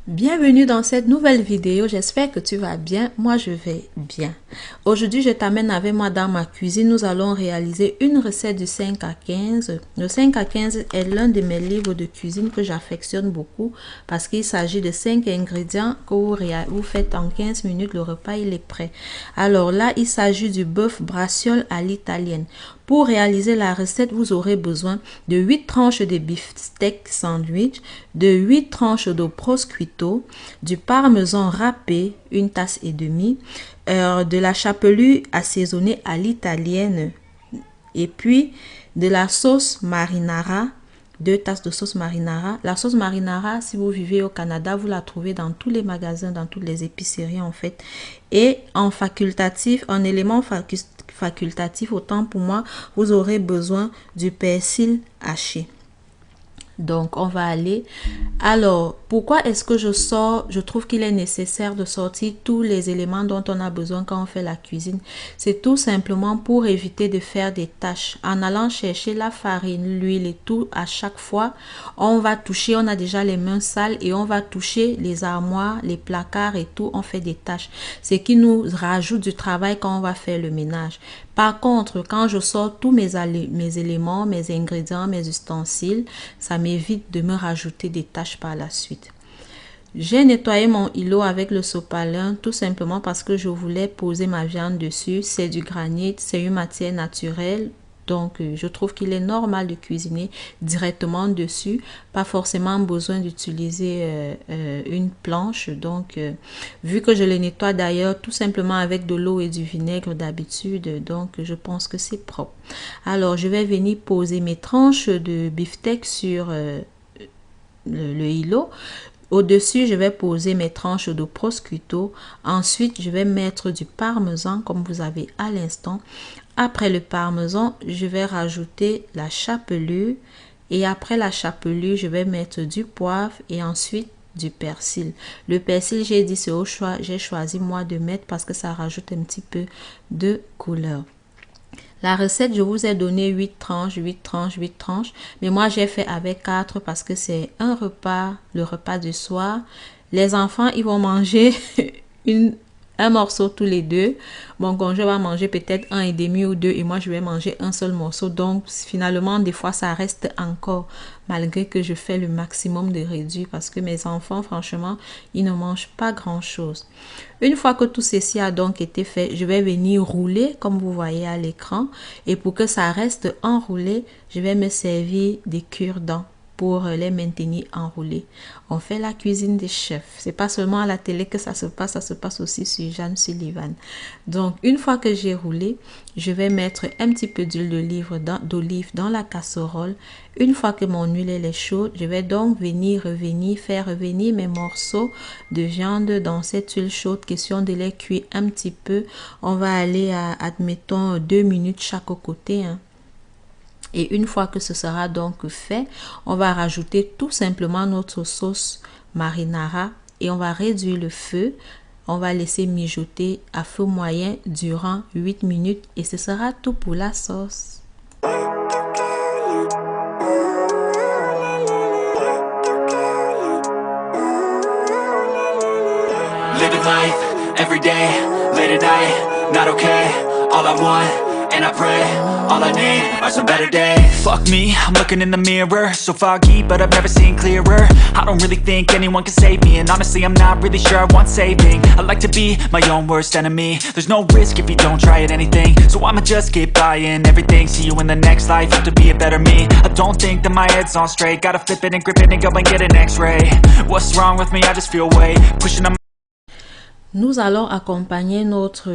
Bienvenue dans cette nouvelle vidéo, j'espère que tu vas bien, moi je vais bien. Aujourd'hui je t'amène avec moi dans ma cuisine, nous allons réaliser une recette du 5 à 15. Le 5 à 15 est l'un de mes livres de cuisine que j'affectionne beaucoup parce qu'il s'agit de 5 ingrédients que vous faites en 15 minutes, le repas il est prêt. Alors là il s'agit du bœuf braciole à l'italienne. Pour réaliser la recette, vous aurez besoin de 8 tranches de beefsteak sandwich, de 8 tranches de prosciutto, du parmesan râpé, une tasse et demie, de la chapelure assaisonnée à l'italienne et puis de la sauce marinara, 2 tasses de sauce marinara. La sauce marinara, si vous vivez au Canada, vous la trouvez dans tous les magasins, dans toutes les épiceries en fait. Et en facultatif, en élément facultatif, autant pour moi, vous aurez besoin du persil haché. Donc, on va aller. Alors, pourquoi est-ce que je trouve qu'il est nécessaire de sortir tous les éléments dont on a besoin quand on fait la cuisine? C'est tout simplement pour éviter de faire des tâches. En allant chercher la farine, l'huile et tout, à chaque fois, on va toucher, on a déjà les mains sales et on va toucher les armoires, les placards et tout, on fait des tâches. Ce qui nous rajoute du travail quand on va faire le ménage. Par contre, quand je sors tous mes éléments, mes ingrédients, mes ustensiles, ça m'évite de me rajouter des tâches par la suite. J'ai nettoyé mon îlot avec le sopalin tout simplement parce que je voulais poser ma viande dessus. C'est du granit, c'est une matière naturelle. Donc, je trouve qu'il est normal de cuisiner directement dessus. Pas forcément besoin d'utiliser une planche. Donc, vu que je le nettoie d'ailleurs tout simplement avec de l'eau et du vinaigre d'habitude, donc je pense que c'est propre. Alors, je vais venir poser mes tranches de beefsteak sur le îlot. Au-dessus, je vais poser mes tranches de prosciutto. Ensuite, je vais mettre du parmesan comme vous avez à l'instant. Après le parmesan, je vais rajouter la chapelure. Et après la chapelure, je vais mettre du poivre et ensuite du persil. Le persil, j'ai dit c'est au choix. J'ai choisi moi de mettre parce que ça rajoute un petit peu de couleur. La recette, je vous ai donné 8 tranches, 8 tranches, 8 tranches. Mais moi, j'ai fait avec 4 parce que c'est un repas, le repas du soir. Les enfants, ils vont manger un morceau tous les deux. Mon conjoint va manger peut-être un et demi ou deux et moi je vais manger un seul morceau. Donc finalement des fois ça reste encore malgré que je fais le maximum de réduire parce que mes enfants franchement ils ne mangent pas grand chose. Une fois que tout ceci a donc été fait, je vais venir rouler comme vous voyez à l'écran et pour que ça reste enroulé, je vais me servir des cure-dents pour les maintenir enroulés. On fait la cuisine des chefs. C'est pas seulement à la télé que ça se passe aussi sur Jeanne Sullivan. Donc, une fois que j'ai roulé, je vais mettre un petit peu d'huile d'olive dans la casserole. Une fois que mon huile est chaude, je vais donc faire revenir mes morceaux de viande dans cette huile chaude. Question de les cuire un petit peu. On va aller à, admettons, 2 minutes chaque côté, hein. Et une fois que ce sera donc fait, on va rajouter tout simplement notre sauce marinara et on va réduire le feu. On va laisser mijoter à feu moyen durant 8 minutes et ce sera tout pour la sauce. Living life, every day, late at night, not okay. All I want, and I pray, all I need are some better days. Fuck me, I'm looking in the mirror, so foggy, but I've never seen clearer. I don't really think anyone can save me, and honestly I'm not really sure I want saving. I like to be my own worst enemy. There's no risk if you don't try at anything, so I'ma just keep buying everything. See you in the next life, have to be a better me. I don't think that my head's on straight, gotta flip it and grip it and go and get an x-ray. What's wrong with me? I just feel weight pushing on. Nous allons accompagner notre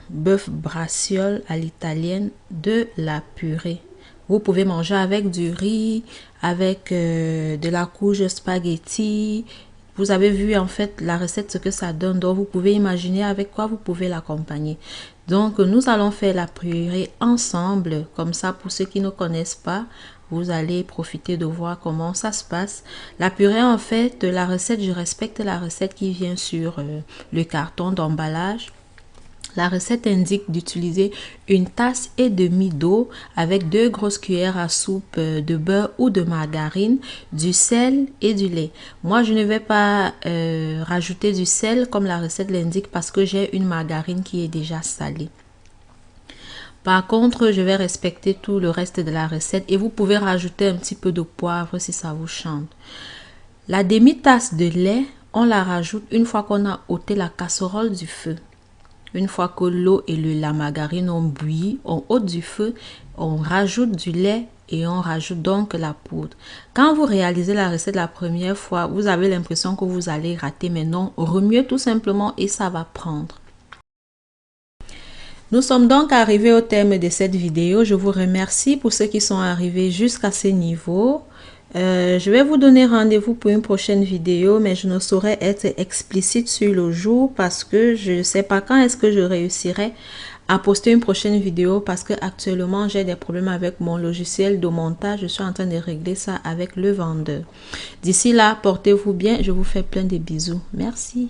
bœuf braciole à l'italienne de la purée. Vous pouvez manger avec du riz, avec de la courge spaghetti. Vous avez vu en fait la recette, ce que ça donne. Donc vous pouvez imaginer avec quoi vous pouvez l'accompagner. Donc nous allons faire la purée ensemble. Comme ça, pour ceux qui ne connaissent pas, vous allez profiter de voir comment ça se passe. La purée, en fait, la recette, je respecte la recette qui vient sur le carton d'emballage. La recette indique d'utiliser une tasse et demie d'eau avec 2 grosses cuillères à soupe de beurre ou de margarine, du sel et du lait. Moi, je ne vais pas rajouter du sel comme la recette l'indique parce que j'ai une margarine qui est déjà salée. Par contre, je vais respecter tout le reste de la recette et vous pouvez rajouter un petit peu de poivre si ça vous chante. La demi-tasse de lait, on la rajoute une fois qu'on a ôté la casserole du feu. Une fois que l'eau et la margarine ont bouilli, on ôte du feu, on rajoute du lait et on rajoute donc la poudre. Quand vous réalisez la recette la première fois, vous avez l'impression que vous allez rater, mais non, remuez tout simplement et ça va prendre. Nous sommes donc arrivés au terme de cette vidéo. Je vous remercie pour ceux qui sont arrivés jusqu'à ce niveau. Je vais vous donner rendez-vous pour une prochaine vidéo, mais je ne saurais être explicite sur le jour parce que je ne sais pas quand est-ce que je réussirai à poster une prochaine vidéo parce que actuellement j'ai des problèmes avec mon logiciel de montage. Je suis en train de régler ça avec le vendeur. D'ici là, portez-vous bien. Je vous fais plein de bisous. Merci.